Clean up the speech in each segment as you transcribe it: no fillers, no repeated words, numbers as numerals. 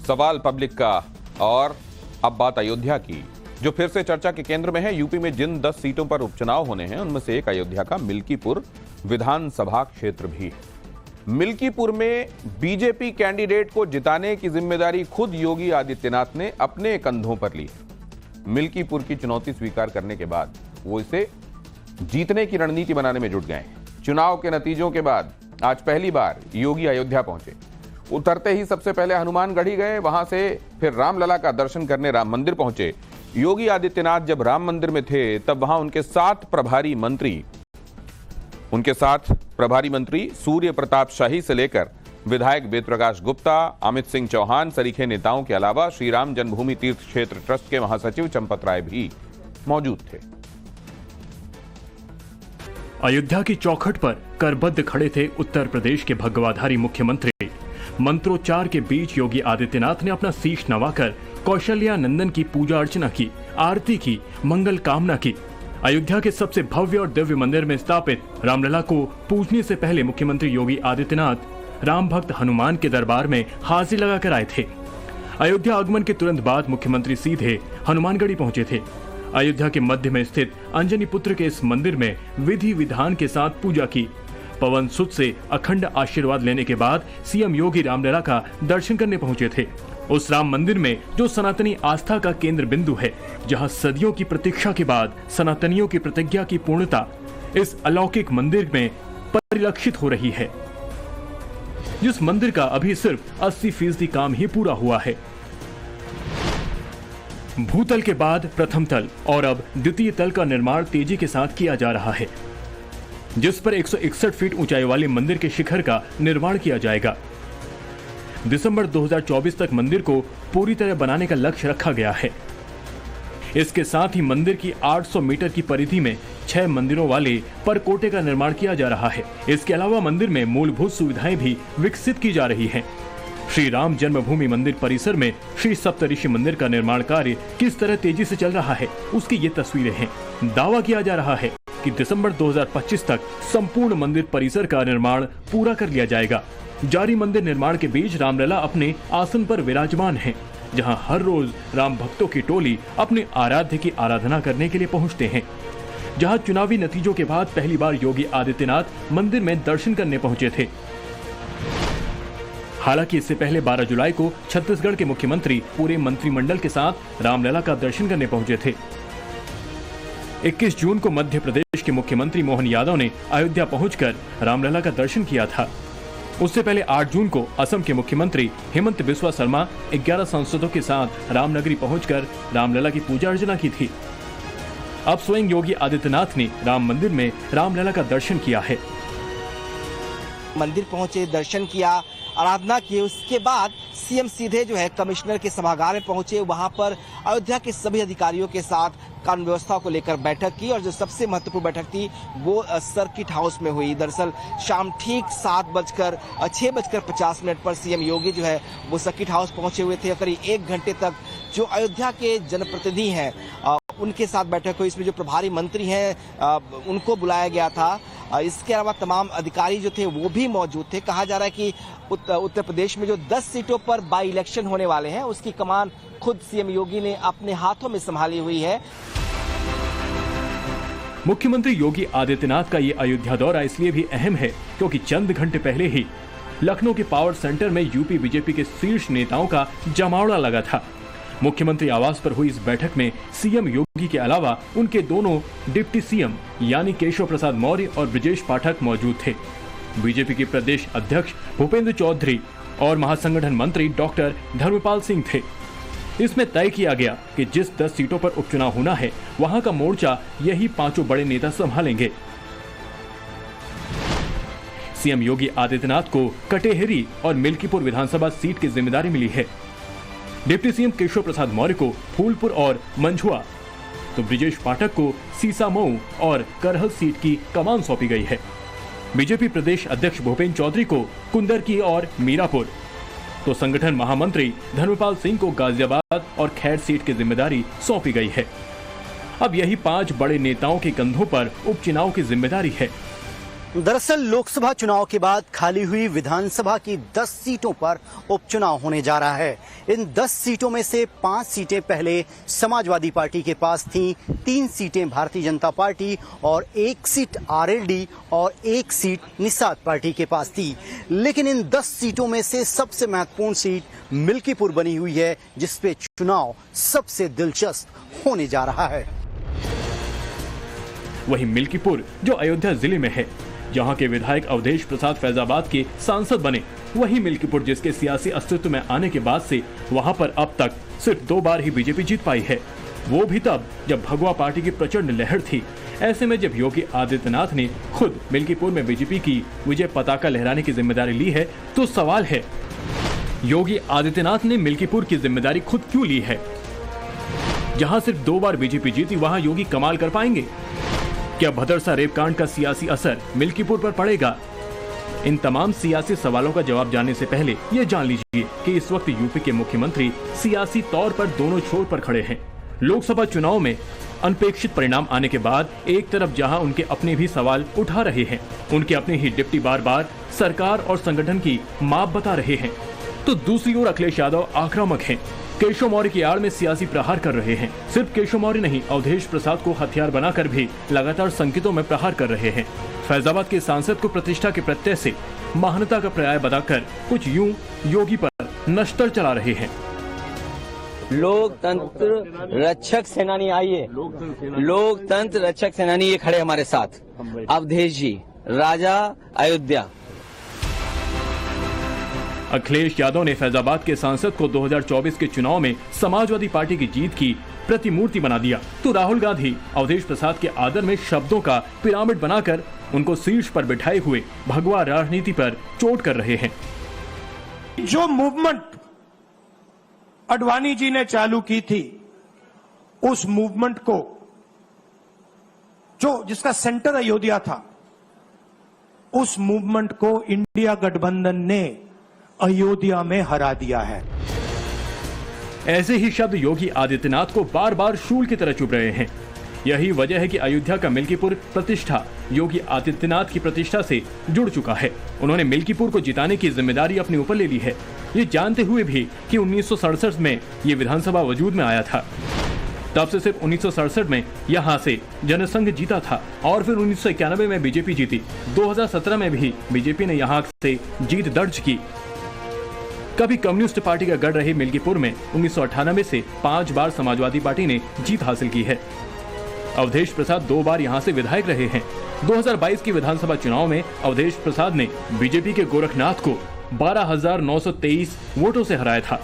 सवाल पब्लिक का। और अब बात अयोध्या की, जो फिर से चर्चा के केंद्र में है। यूपी में जिन 10 सीटों पर उपचुनाव होने हैं उनमें से एक अयोध्या का मिल्कीपुर विधानसभा क्षेत्र भी है। मिल्कीपुर में बीजेपी कैंडिडेट को जिताने की जिम्मेदारी खुद योगी आदित्यनाथ ने अपने कंधों पर ली। मिल्कीपुर की चुनौती स्वीकार करने के बाद वो इसे जीतने की रणनीति बनाने में जुट गए। चुनाव के नतीजों के बाद आज पहली बार योगी अयोध्या पहुंचे। उतरते ही सबसे पहले हनुमानगढ़ी गए, वहां से फिर रामलला का दर्शन करने राम मंदिर पहुंचे। योगी आदित्यनाथ जब राम मंदिर में थे तब वहां उनके साथ प्रभारी मंत्री सूर्य प्रताप शाही से लेकर विधायक वेद प्रकाश गुप्ता, अमित सिंह चौहान सरीखे नेताओं के अलावा श्री राम जन्मभूमि तीर्थ क्षेत्र ट्रस्ट के महासचिव चंपत राय भी मौजूद थे। अयोध्या की चौखट पर करबद्ध खड़े थे उत्तर प्रदेश के भगवाधारी मुख्यमंत्री। मंत्रोच्चार के बीच योगी आदित्यनाथ ने अपना शीश नवाकर कौशल्या नंदन की पूजा अर्चना की, आरती की, मंगल कामना की। अयोध्या के सबसे भव्य और दिव्य मंदिर में स्थापित रामलला को पूजने से पहले मुख्यमंत्री योगी आदित्यनाथ राम भक्त हनुमान के दरबार में हाजिरी लगाकर आए थे। अयोध्या आगमन के तुरंत बाद मुख्यमंत्री सीधे हनुमानगढ़ी पहुंचे थे। अयोध्या के मध्य में स्थित अंजनी पुत्र के इस मंदिर में विधि विधान के साथ पूजा की। पवन सुत से अखंड आशीर्वाद लेने के बाद सीएम योगी रामलला का दर्शन करने पहुंचे थे। उस राम मंदिर में जो सनातनी आस्था का केंद्र बिंदु है, जहां सदियों की प्रतीक्षा के बाद सनातनियों की प्रतिज्ञा की पूर्णता इस अलौकिक मंदिर में परिलक्षित हो रही है, जिस मंदिर का अभी सिर्फ 80% काम ही पूरा हुआ है। भूतल के बाद प्रथम तल और अब द्वितीय तल का निर्माण तेजी के साथ किया जा रहा है, जिस पर 161 फीट ऊंचाई वाले मंदिर के शिखर का निर्माण किया जाएगा। दिसंबर 2024 तक मंदिर को पूरी तरह बनाने का लक्ष्य रखा गया है। इसके साथ ही मंदिर की 800 मीटर की परिधि में 6 मंदिरों वाले परकोटे का निर्माण किया जा रहा है। इसके अलावा मंदिर में मूलभूत सुविधाएं भी विकसित की जा रही हैं। श्री राम जन्मभूमि मंदिर परिसर में श्री सप्तऋषि मंदिर का निर्माण कार्य किस तरह तेजी से चल रहा है, उसकी ये तस्वीरें हैं। दावा किया जा रहा है कि दिसंबर 2025 तक संपूर्ण मंदिर परिसर का निर्माण पूरा कर लिया जाएगा। जारी मंदिर निर्माण के बीच रामलला अपने आसन पर विराजमान हैं, जहां हर रोज राम भक्तों की टोली अपने आराध्य की आराधना करने के लिए पहुंचते हैं। जहां चुनावी नतीजों के बाद पहली बार योगी आदित्यनाथ मंदिर में दर्शन करने पहुंचे थे। हालांकि इससे पहले 12 जुलाई को छत्तीसगढ़ के मुख्यमंत्री पूरे मंत्रिमंडल के साथ रामलला का दर्शन करने पहुंचे थे। 21 जून को मध्य प्रदेश के मुख्यमंत्री मोहन यादव ने अयोध्या पहुंचकर रामलला का दर्शन किया था। उससे पहले 8 जून को असम के मुख्यमंत्री हेमंत बिस्वा शर्मा 11 सांसदों के साथ रामनगरी पहुंचकर रामलला की पूजा अर्चना की थी। अब स्वयं योगी आदित्यनाथ ने राम मंदिर में रामलला का दर्शन किया है। मंदिर पहुंचे, दर्शन किया, आराधना की। उसके बाद सीएम सीधे जो है कमिश्नर के सभागार में पहुंचे। वहां पर अयोध्या के सभी अधिकारियों के साथ कानून व्यवस्था को लेकर बैठक की और जो सबसे महत्वपूर्ण बैठक थी वो सर्किट हाउस में हुई। दरअसल शाम ठीक 6:50 पर सीएम योगी जो है वो सर्किट हाउस पहुंचे हुए थे। करीब 1 घंटे तक जो अयोध्या के जनप्रतिनिधि हैं उनके साथ बैठक हुई। इसमें जो प्रभारी मंत्री हैं उनको बुलाया गया था। इसके अलावा तमाम अधिकारी जो थे वो भी मौजूद थे। कहा जा रहा है कि उत्तर प्रदेश में जो 10 सीटों पर बाई इलेक्शन होने वाले हैं उसकी कमान खुद सीएम योगी ने अपने हाथों में संभाली हुई है। मुख्यमंत्री योगी आदित्यनाथ का ये अयोध्या दौरा इसलिए भी अहम है क्योंकि चंद घंटे पहले ही लखनऊ के पावर सेंटर में यूपी बीजेपी के शीर्ष नेताओं का जमावड़ा लगा था। मुख्यमंत्री आवास पर हुई इस बैठक में सीएम योगी के अलावा उनके दोनों डिप्टी सीएम यानी केशव प्रसाद मौर्य और ब्रजेश पाठक मौजूद थे। बीजेपी के प्रदेश अध्यक्ष भूपेंद्र चौधरी और महासंगठन मंत्री डॉक्टर धर्मपाल सिंह थे। इसमें तय किया गया कि जिस 10 सीटों पर उपचुनाव होना है वहां का मोर्चा यही 5 बड़े नेता संभालेंगे। सीएम योगी आदित्यनाथ को कटेहरी और मिल्कीपुर विधानसभा सीट की जिम्मेदारी मिली है। डिप्टी सीएम केशव प्रसाद मौर्य को फूलपुर और मंझुआ, तो ब्रजेश पाठक को सीसामऊ और करहल सीट की कमान सौंपी गई है। बीजेपी प्रदेश अध्यक्ष भूपेंद्र चौधरी को कुंदरकी और मीरापुर, तो संगठन महामंत्री धर्मपाल सिंह को गाजियाबाद और खैर सीट की जिम्मेदारी सौंपी गई है। अब यही 5 बड़े नेताओं के कंधों पर उपचुनाव की जिम्मेदारी है। दरअसल लोकसभा चुनाव के बाद खाली हुई विधानसभा की 10 सीटों पर उपचुनाव होने जा रहा है। इन 10 सीटों में से 5 सीटें पहले समाजवादी पार्टी के पास थीं, 3 सीटें भारतीय जनता पार्टी और 1 सीट आरएलडी और 1 सीट निषाद पार्टी के पास थी। लेकिन इन 10 सीटों में से सबसे महत्वपूर्ण सीट मिल्कीपुर बनी हुई है, जिसपे चुनाव सबसे दिलचस्प होने जा रहा है। वही मिल्कीपुर जो अयोध्या जिले में है, जहां के विधायक अवधेश प्रसाद फैजाबाद के सांसद बने, वही मिल्कीपुर जिसके सियासी अस्तित्व में आने के बाद से वहां पर अब तक सिर्फ 2 बार ही बीजेपी जीत पाई है, वो भी तब जब भगवा पार्टी की प्रचंड लहर थी। ऐसे में जब योगी आदित्यनाथ ने खुद मिल्कीपुर में बीजेपी की विजय पताका लहराने की जिम्मेदारी ली है, तो सवाल है योगी आदित्यनाथ ने मिल्कीपुर की जिम्मेदारी खुद क्यों ली है? जहां सिर्फ 2 बार बीजेपी जीती, वहां योगी कमाल कर पाएंगे? क्या भदरसा रेप कांड का सियासी असर मिल्कीपुर पर पड़ेगा? इन तमाम सियासी सवालों का जवाब जानने से पहले ये जान लीजिए कि इस वक्त यूपी के मुख्यमंत्री सियासी तौर पर दोनों छोर पर खड़े हैं। लोकसभा चुनाव में अनपेक्षित परिणाम आने के बाद एक तरफ जहां उनके अपने भी सवाल उठा रहे हैं, उनके अपने ही डिप्टी बार बार सरकार और संगठन की माप बता रहे हैं, तो दूसरी ओर अखिलेश यादव आक्रामक हैं। केशव मौर्य की आड़ में सियासी प्रहार कर रहे हैं। सिर्फ केशव मौर्य नहीं, अवधेश प्रसाद को हथियार बनाकर भी लगातार संकेतों में प्रहार कर रहे हैं। फैजाबाद के सांसद को प्रतिष्ठा के प्रत्यय से महानता का पर्याय बताकर कुछ यूं योगी पर नश्तर चला रहे हैं। लोकतंत्र रक्षक सेनानी आइए, लोकतंत्र रक्षक सेनानी ये खड़े हमारे साथ, अवधेश जी, राजा अयोध्या। अखिलेश यादव ने फैजाबाद के सांसद को 2024 के चुनाव में समाजवादी पार्टी की जीत की प्रतिमूर्ति बना दिया, तो राहुल गांधी अवधेश प्रसाद के आदर में शब्दों का पिरामिड बनाकर उनको शीर्ष पर बिठाए हुए भगवा राजनीति पर चोट कर रहे हैं। जो मूवमेंट अडवाणी जी ने चालू की थी, उस मूवमेंट को जिसका सेंटर अयोध्या था, उस मूवमेंट को इंडिया गठबंधन ने अयोध्या में हरा दिया है। ऐसे ही शब्द योगी आदित्यनाथ को बार बार शूल की तरह चुभ रहे हैं। यही वजह है कि अयोध्या का मिल्कीपुर प्रतिष्ठा योगी आदित्यनाथ की प्रतिष्ठा से जुड़ चुका है। उन्होंने मिल्कीपुर को जिताने की जिम्मेदारी अपने ऊपर ले ली है, ये जानते हुए भी कि 1967 में ये विधानसभा वजूद में आया था। तब से सिर्फ 1967 में यहाँ से जनसंघ जीता था और फिर 1991 में बीजेपी जीती। 2017 में भी बीजेपी ने यहाँ से जीत दर्ज की। कभी कम्युनिस्ट पार्टी का गढ़ रहे मिल्कीपुर में 1998 से 5 बार समाजवादी पार्टी ने जीत हासिल की है। अवधेश प्रसाद 2 बार यहां से विधायक रहे हैं। 2022 के विधानसभा चुनाव में अवधेश प्रसाद ने बीजेपी के गोरखनाथ को 12,923 वोटों से हराया था।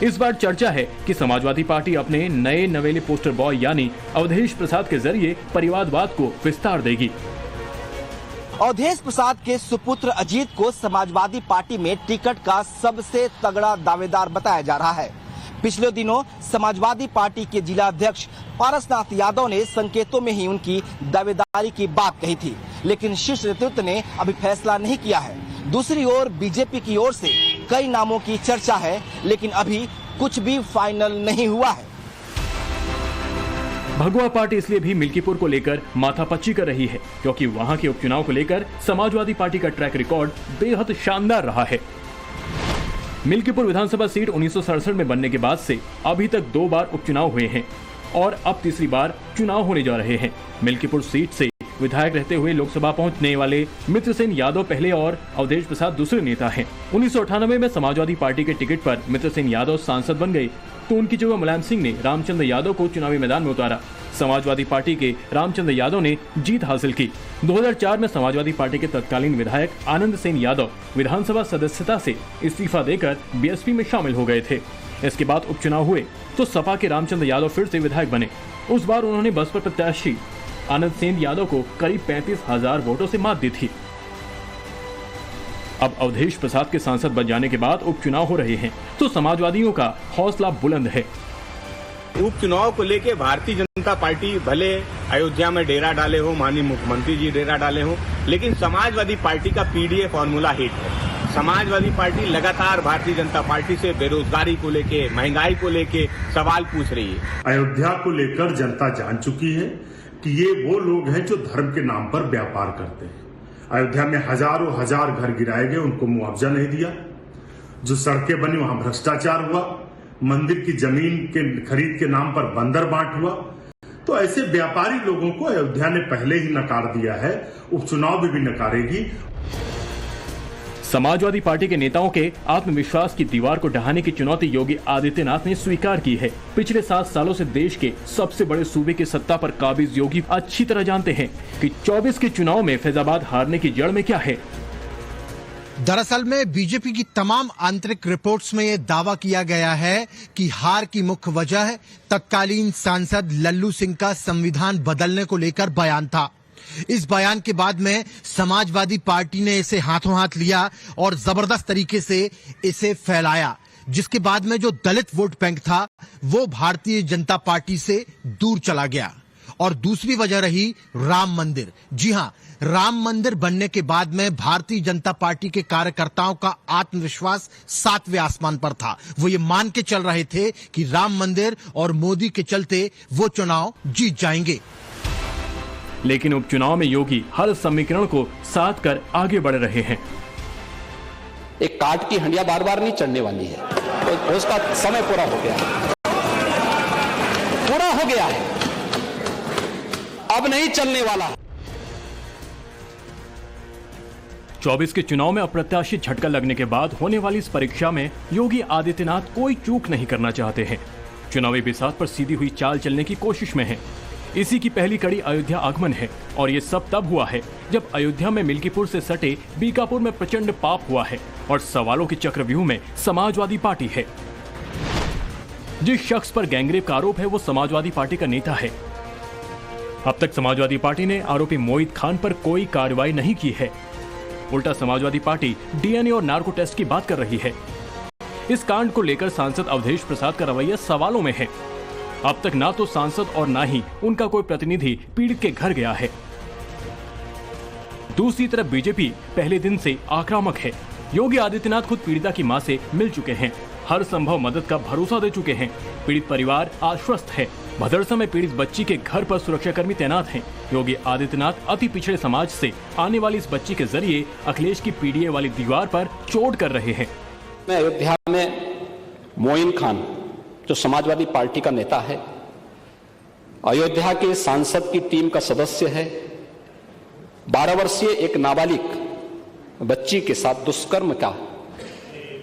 इस बार चर्चा है कि समाजवादी पार्टी अपने नए नवेले पोस्टर बॉय यानी अवधेश प्रसाद के जरिए परिवारवाद को विस्तार देगी। अवधेश प्रसाद के सुपुत्र अजीत को समाजवादी पार्टी में टिकट का सबसे तगड़ा दावेदार बताया जा रहा है। पिछले दिनों समाजवादी पार्टी के जिला अध्यक्ष पारसनाथ यादव ने संकेतों में ही उनकी दावेदारी की बात कही थी, लेकिन शीर्ष नेतृत्व ने अभी फैसला नहीं किया है। दूसरी ओर बीजेपी की ओर से कई नामों की चर्चा है, लेकिन अभी कुछ भी फाइनल नहीं हुआ है। भगवा पार्टी इसलिए भी मिल्कीपुर को लेकर माथापच्ची कर रही है क्योंकि वहां के उपचुनाव को लेकर समाजवादी पार्टी का ट्रैक रिकॉर्ड बेहद शानदार रहा है। मिल्कीपुर विधानसभा सीट 1967 में बनने के बाद से अभी तक 2 बार उपचुनाव हुए हैं और अब तीसरी बार चुनाव होने जा रहे हैं। मिल्कीपुर सीट से विधायक रहते हुए लोकसभा पहुंचने वाले मित्रसेन यादव पहले और अवधेश प्रसाद दूसरे नेता हैं। 1998 में समाजवादी पार्टी के टिकट पर मित्रसेन यादव सांसद बन गए, तो उनकी जगह मुलायम सिंह ने रामचंद्र यादव को चुनावी मैदान में उतारा। समाजवादी पार्टी के रामचंद्र यादव ने जीत हासिल की। 2004 में समाजवादी पार्टी के तत्कालीन विधायक आनंद सेन यादव विधानसभा सदस्यता से इस्तीफा देकर बीएसपी में शामिल हो गए थे। इसके बाद उपचुनाव हुए तो सपा के रामचंद्र यादव फिर से विधायक बने। उस बार उन्होंने बसपा प्रत्याशी आनंद सेन यादव को करीब 35,000 वोटों से मात दी थी। अब अवधेश प्रसाद के सांसद बन जाने के बाद उपचुनाव हो रहे हैं, तो समाजवादियों का हौसला बुलंद है। उपचुनाव को लेके भारतीय जनता पार्टी भले अयोध्या में डेरा डाले हो, माननीय मुख्यमंत्री जी डेरा डाले हो, लेकिन समाजवादी पार्टी का पीडीए फॉर्मूला हिट है। समाजवादी पार्टी लगातार भारतीय जनता पार्टी से बेरोजगारी को लेके, महंगाई को लेके सवाल पूछ रही है। अयोध्या को लेकर जनता जान चुकी है, कि ये वो लोग हैं जो धर्म के नाम पर व्यापार करते हैं। अयोध्या में हजारों हजार घर गिराए गए, उनको मुआवजा नहीं दिया। जो सड़कें बनी वहां भ्रष्टाचार हुआ। मंदिर की जमीन के खरीद के नाम पर बंदर बांट हुआ। तो ऐसे व्यापारी लोगों को अयोध्या ने पहले ही नकार दिया है, उपचुनाव में भी नकारेगी। समाजवादी पार्टी के नेताओं के आत्मविश्वास की दीवार को ढहाने की चुनौती योगी आदित्यनाथ ने स्वीकार की है। पिछले 7 सालों से देश के सबसे बड़े सूबे की सत्ता पर काबिज योगी अच्छी तरह जानते हैं कि 24 के चुनाव में फैजाबाद हारने की जड़ में क्या है। दरअसल में बीजेपी की तमाम आंतरिक रिपोर्ट्स में यह दावा किया गया है कि हार की मुख्य वजह तत्कालीन सांसद लल्लू सिंह का संविधान बदलने को लेकर बयान था। इस बयान के बाद में समाजवादी पार्टी ने इसे हाथों हाथ लिया और जबरदस्त तरीके से इसे फैलाया, जिसके बाद में जो दलित वोट बैंक था वो भारतीय जनता पार्टी से दूर चला गया। और दूसरी वजह रही राम मंदिर। जी हां, राम मंदिर बनने के बाद में भारतीय जनता पार्टी के कार्यकर्ताओं का आत्मविश्वास 7वें आसमान पर था। वो ये मान के चल रहे थे कि राम मंदिर और मोदी के चलते वो चुनाव जीत जाएंगे। लेकिन उपचुनाव में योगी हर समीकरण को साध कर आगे बढ़ रहे हैं। एक काट की हंडिया बार बार नहीं चढ़ने वाली है, तो उसका समय पूरा हो गया है, पूरा हो गया है, अब नहीं चलने वाला। 24 के चुनाव में अप्रत्याशित झटका लगने के बाद होने वाली इस परीक्षा में योगी आदित्यनाथ कोई चूक नहीं करना चाहते हैं। चुनावी बिसात पर सीधी हुई चाल चलने की कोशिश में है। इसी की पहली कड़ी अयोध्या आगमन है और ये सब तब हुआ है जब अयोध्या में मिल्कीपुर से सटे बीकापुर में प्रचंड पाप हुआ है और सवालों के चक्रव्यूह में समाजवादी पार्टी है। जिस शख्स पर गैंगरेप का आरोप है वो समाजवादी पार्टी का नेता है। अब तक समाजवादी पार्टी ने आरोपी मोहित खान पर कोई कार्रवाई नहीं की है। उल्टा समाजवादी पार्टी डीएनए और नार्को टेस्ट की बात कर रही है। इस कांड को लेकर सांसद अवधेश प्रसाद का रवैया सवालों में है। अब तक ना तो सांसद और ना ही उनका कोई प्रतिनिधि पीड़ित के घर गया है। दूसरी तरफ बीजेपी पहले दिन से आक्रामक है। योगी आदित्यनाथ खुद पीड़िता की मां से मिल चुके हैं, हर संभव मदद का भरोसा दे चुके हैं। पीड़ित परिवार आश्वस्त है। भदरसा में पीड़ित बच्ची के घर पर सुरक्षाकर्मी तैनात हैं। योगी आदित्यनाथ अति पिछड़े समाज से आने वाली इस बच्ची के जरिए अखिलेश की पीडीए वाली दीवार पर चोट कर रहे हैं। मैं अयोध्या में मोइन खान जो समाजवादी पार्टी का नेता है, अयोध्या के सांसद की टीम का सदस्य है, 12 वर्षीय एक नाबालिग बच्ची के साथ दुष्कर्म का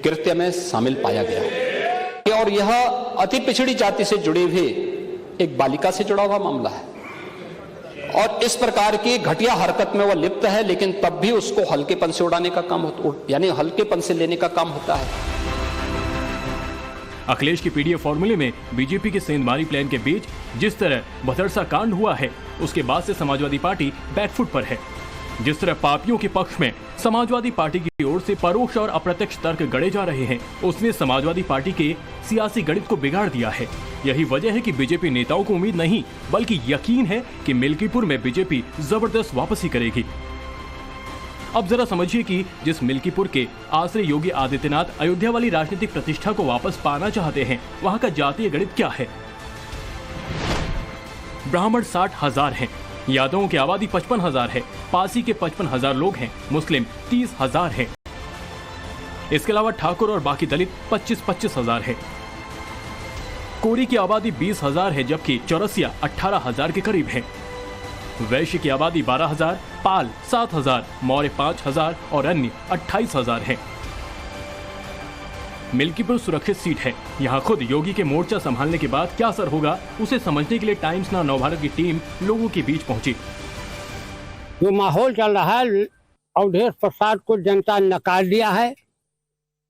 कृत्य में शामिल पाया गया और यह अति पिछड़ी जाति से जुड़े हुए एक बालिका से जुड़ा हुआ मामला है और इस प्रकार की घटिया हरकत में वह लिप्त है, लेकिन तब भी उसको हल्केपन से उड़ाने का काम यानी हल्केपन से लेने का काम होता है। अखिलेश की पीडीए फॉर्मूले में बीजेपी के सेंधमारी प्लान के बीच जिस तरह भदरसा कांड हुआ है, उसके बाद से समाजवादी पार्टी बैकफुट पर है। जिस तरह पापियों के पक्ष में समाजवादी पार्टी की ओर से परोक्ष और अप्रत्यक्ष तर्क गढ़े जा रहे हैं, उसने समाजवादी पार्टी के सियासी गणित को बिगाड़ दिया है। यही वजह है कि बीजेपी नेताओं को उम्मीद नहीं बल्कि यकीन है कि मिल्कीपुर में बीजेपी जबरदस्त वापसी करेगी। अब जरा समझिए कि जिस मिल्कीपुर के आश्रय योगी आदित्यनाथ अयोध्या वाली राजनीतिक प्रतिष्ठा को वापस पाना चाहते हैं, वहां का जातीय गणित क्या है। ब्राह्मण 60,000 हैं, यादवों की आबादी 55,000 है, पासी के 55,000 लोग हैं, मुस्लिम 30,000 हैं। इसके अलावा ठाकुर और बाकी दलित 25,000 है। कोरी की आबादी 20,000 है, जबकि चौरसिया 18,000 के करीब है। वैश्य की आबादी 12,000, पाल 7,000, मौर्य 5,000 और अन्य 28,000 है। मिल्कीपुर सुरक्षित सीट है। यहाँ खुद योगी के मोर्चा संभालने के बाद क्या असर होगा, उसे समझने के लिए टाइम्स नाउ नवभारत की टीम लोगों के बीच पहुंची। जो माहौल चल रहा है, अवधेश प्रसाद को जनता नकार दिया है।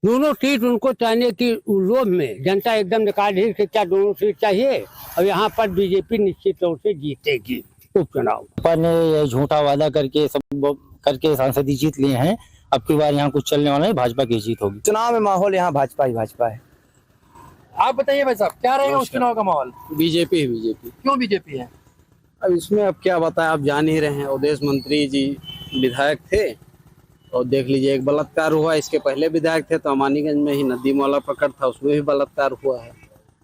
दोनों सीट उनको चाहने की लोभ में जनता एकदम नकार दी कि क्या दोनों सीट चाहिए और यहाँ पर बीजेपी निश्चित तौर से जीतेगी उपचुनाव। पर ने झूठा वादा करके सब करके सांसद जीत लिए हैं। अब की बार यहाँ कुछ चलने वाला है, भाजपा की जीत होगी। चुनाव में माहौल यहाँ भाजपा है। आप बताइए भाई साहब, क्या रहेगा उस चुनाव का माहौल? बीजेपी। क्यों बीजेपी है? अब इसमें अब क्या बताएं, आप जान ही रहे हैं। अवधेश मंत्री जी विधायक थे और देख लीजिए एक बलात्कार हुआ। इसके पहले विधायक थे तो अमानीगंज में ही नदी मौला प्रकट था, उसमें भी बलात्कार हुआ है।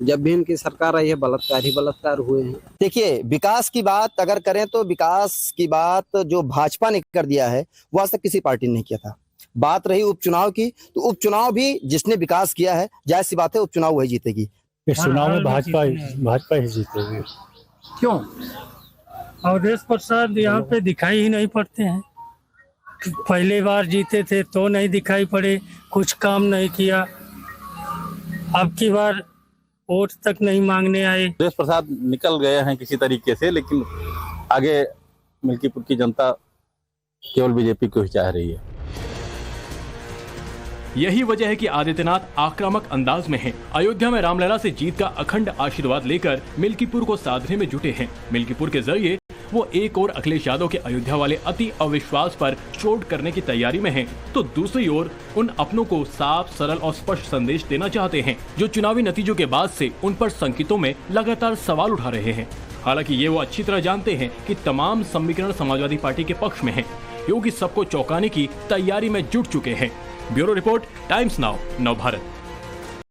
जब भी इनकी सरकार आई है बलात्कार ही बलात्कार हुए हैं। देखिए, विकास की बात अगर करें तो विकास की बात जो भाजपा ने कर दिया है वो आज तक किसी पार्टी ने नहीं किया था। बात रही उपचुनाव की, तो उपचुनाव भी जिसने विकास किया है, जाहिर सी बात है उपचुनाव वही जीतेगी। इस चुनाव में भाजपा ही जीतेगी। क्यों? अवधेश प्रसाद यहाँ पे दिखाई ही नहीं पड़ते हैं। पहले बार जीते थे तो नहीं दिखाई पड़े, कुछ काम नहीं किया। अब की बार वोट तक नहीं मांगने आए। अवधेश प्रसाद निकल गए हैं किसी तरीके से, लेकिन आगे मिल्कीपुर की जनता केवल बीजेपी को ही चाह रही है। यही वजह है कि आदित्यनाथ आक्रामक अंदाज में हैं। अयोध्या में रामलला से जीत का अखंड आशीर्वाद लेकर मिल्कीपुर को साधने में जुटे हैं। मिल्कीपुर के जरिए वो एक और अखिलेश यादव के अयोध्या वाले अति अविश्वास पर चोट करने की तैयारी में हैं, तो दूसरी ओर उन अपनों को साफ, सरल और स्पष्ट संदेश देना चाहते हैं, जो चुनावी नतीजों के बाद से उन पर संकेतों में लगातार सवाल उठा रहे हैं। हालांकि ये वो अच्छी तरह जानते हैं कि तमाम समीकरण समाजवादी पार्टी के पक्ष में हैं, क्योंकि सबको चौंकाने की तैयारी में जुट चुके हैं। Bureau report, times now, Navbharat.